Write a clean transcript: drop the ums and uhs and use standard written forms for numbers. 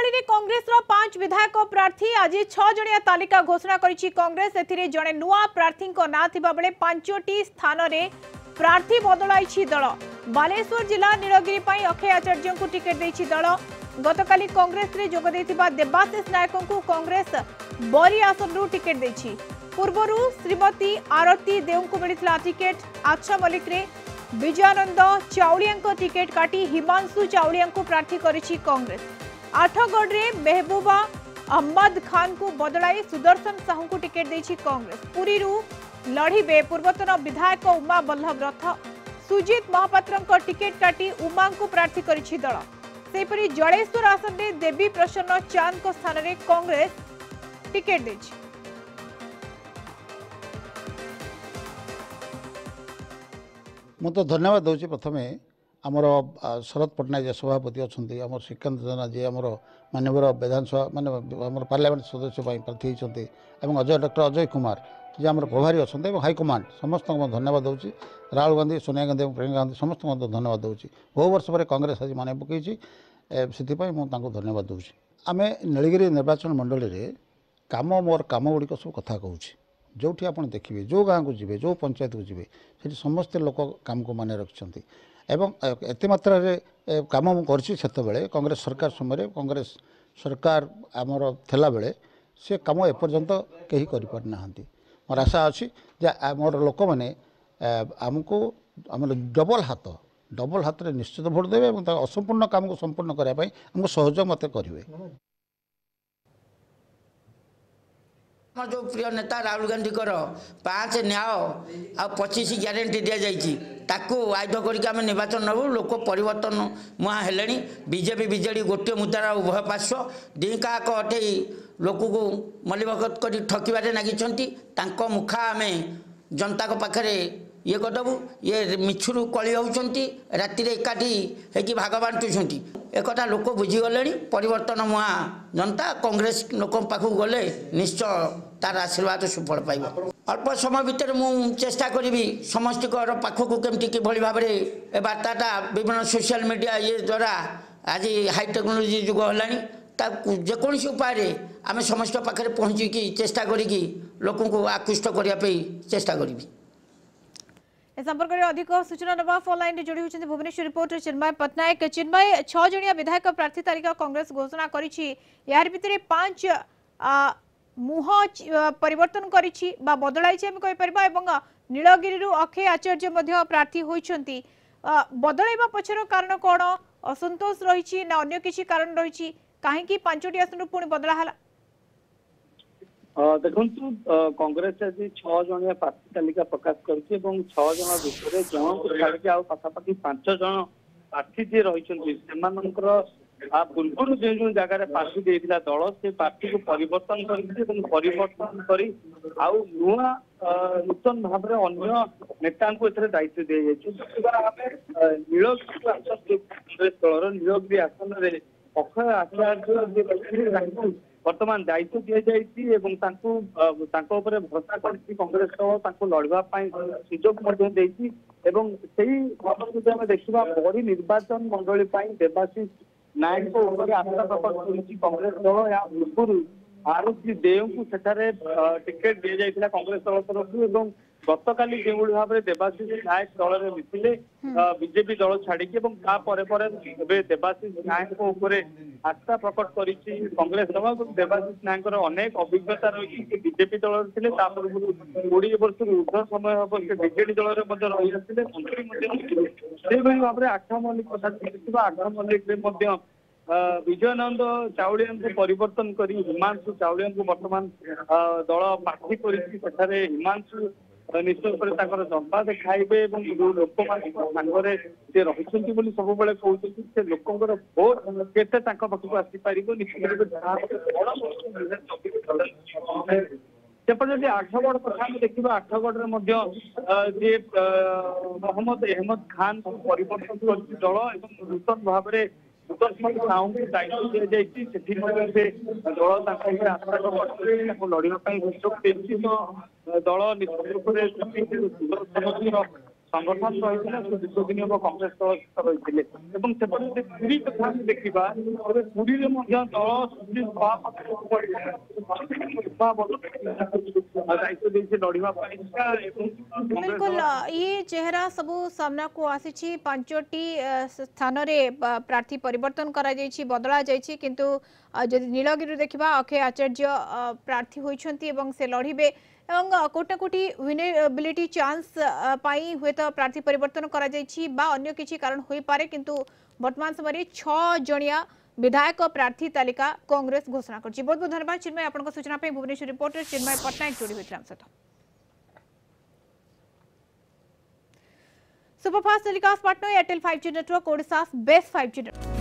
नयागढ़ में कांग्रेस 5 विधायक प्रार्थी आज 6 जणिया तालिका घोषणा करिछि कांग्रेस। एथिरे जणे नुआ प्रार्थी ना थिबा बेले 5टी स्थान रे प्रार्थी बदलाइछि दल। बालेश्वर जिला नीलगिरी पई अक्षय आचार्य को टिकेट देछि दल। गतकाली कांग्रेस रे जोग देथिबा देबाशिष नायक को कांग्रेस बरी आसन टिकेट देछि। पूर्वरु श्रीमती आरती देव को मिलिथिला टिकेट। आच्छा मलिक रे विजयानंद चाउलिया टिकेट काटी हिमांशु चाउलिया को प्रार्थी करिछि कांग्रेस। आठगढ़ रे महबूबा अहमद खान को बदलाई सुदर्शन साहू को टिकेट देछि कांग्रेस। पुरी लड़िबे पूर्वतन विधायक उमा बल्लभ रथ। सुजीत महापात्र टिकेट काटी उमा को प्रार्थी करिछि दल। सेपरि जलेश्वर आसन में देवी प्रसन्न चांद को स्थान में कांग्रेस टिकेट देछि। मु तो धन्यवाद दूसरी प्रथम आमर शरद पट्टनायक सभापति अच्छा आम श्रीकांत जेना जी आम माननीय विधानसभा माने आम पार्लियामेंट सदस्य प्रार्थी होती अजय डॉक्टर अजय कुमार जी आम प्रभारी अच्छा हाईकमांड समस्त धन्यवाद दूसरी। राहुल गांधी सोनिया गांधी प्रियंका गांधी समस्त धन्यवाद दूसरी। बहु वर्ष पर कांग्रेस आज मन पकई से मुझे धन्यवाद दूसरी। आम नीलगिरी निर्वाचन मंडल में कम मोर कम गुड़िक सब कथा कहूँ जो आप देखिए जो गाँव को जी जो पंचायत को जी से समस्ते लोक काम को मान रखिंट एवं एत मात्रा कम मुझे कांग्रेस सरकार समय कांग्रेस सरकार आमर थिला बेले से कम एपर्यंत कहीं करना। मोर आशा अच्छी मोर लोक मैंने आमको आम डबल हाथ रे निश्चित भोट देवे और असंपूर्ण काम को संपूर्ण करने आमको सहयोग मत करेंगे। जो प्रिय नेता राहुल गांधी 5 न्याय आ 25 ग्यारंटी दि जाकू आयुध करके निर्वाचन नबू। लोक परिवर्तन मुहाँ हेले। बीजेपी बीजेडी गोटे मुद्रार उभय पार्श्व दिकाक अटे लोक को मलिभगत कर ठकबारे लगी। मुखा आम जनता पाखे ये करदेबू ये मिछुरु कली होती राति एकाठी होगी भाग बांटुंट एक लोक बुझीगले। परिवर्तन मुहाँ जनता कांग्रेस लोक पाखु गले निश्चय तार आशीर्वाद सुफल पाइब। अल्प समय भितर मु चेष्टा करी समस्त पाखक केमती किभली भाव में बार्ताटा विभिन्न सोशल मीडिया ये द्वारा आज हाई टेक्नोलोजी जुग है जेकोसी उपाय आम समस्त पाखे पहुँचिकी चेष्टा करी लोक को आकृष्ट करने चेष्टा करी। ए संपर्क में अधिक सूचना नवा फोन लाइन जोड़ी होती भुवनेश्वर रिपोर्टर चिन्मय पट्टनायक। चिन्मय 6 जणिया विधायक प्रार्थी तालिका कांग्रेस घोषणा करिछि यार भितरे 5 मुह परिवर्तन करिछि बा बदलाइछि हम कहि परबा एवं नीलगिरी अक्षय आचार्य मध्य प्रार्थी होइछंती। बदलाइबा पछर कारण कोन असंतोष रहिछि ना अन्य किछि कारण रहिछि काहे कि 5टी आसन पुणी बदला हला? देखु कांग्रेस आज 6 जणिया प्रार्थी तालिका प्रकाश करछि एवं 6 जन भितर जन को छाड़ी आ पाखापाखि 5 जन प्रार्थी जे रहिछंती सेमानकर आ पूर्व जो जगह प्रार्थी देता दल से प्रार्थी को परिवर्तन परिवर्तन करी आउ नुआ नूतन भाव में अन्य नेता को दायित्व दी जाए। नीलगिरी आसन कांग्रेस दलर नीलगिरी आसन में अक्षय आचार्य वर्तमान दायित्व दि जाइए भरोसा कर कांग्रेस दल लड़ाई सुजोग देखा बड़ी निर्वाचन मंडली देवाशीष नायक आशा प्रकट कांग्रेस दल या पूर्व आरती देव को सेठारे टिकेट दि जाइए कांग्रेस दल तरफ। गतकाली जो भाव में देवाशीष नायक दल में मिथिले बीजेपी दल छाड़ी देवाशीष नायक आस्था प्रकट कर कांग्रेस दल। देवाशीष नायक अनेक अभिज्ञता रही बीजेपी दल थे 20 वर्ष ऊर्ध समय हम से बीजेडी दल रही भाव में आठ मल्लिक कथा आठ मल्लिक विजयानंद चाउलिया को परिवर्तन कर हिमांशु चाउलिया को वर्तमान दल प्रार्थी कर हिमांशु निश्चय जनता देखाइबे लोक सांगे से रही सब कहते लोकर भोट केते पाखक आसीपार निश्चित सेपटे 8गढ़ कथा देखा 8गढ़ मोहम्मद अहमद खान को परिवर्तन कर दल और नूतन भाव में सुदर्शन साहू को दायित्व दि जाए दल आस्था लड़ाई सुजोग दल निश्चित रूप से सुदर्शन संगठन रही दीर्घ दिन हम कांग्रेस सह रही सेपटे पुरी कथा देखा पुरी दायित्व लड़वा बिल्कुल ये चेहरा सबू सामना को आसी 5टी स्थान रे प्रार्थी परिवर्तन करा जायछि बदला जायछि किंतु जदि नीलगिरी देखिबा अक्षय आचार्य प्रार्थी होइछंती एवं से लड़िबे एवं कोटा कोटी विनेबिलिटी चांस पाई हुए तो प्रार्थी परिवर्तन करा जायछि बा अन्य किछि कारण होई पारे किंतु वर्तमान समय 6 जणिया विधायक प्रार्थी तालिका कांग्रेस घोषणा करछि। बहुत बहुत धन्यवाद चिन्मय आपन सूचना पे भुवनेश्वर रिपोर्टर चिन्मय पटनायक जोड़ी होइतराम सहित superfast telecast partner Airtel 5G network Odisha best 5G network.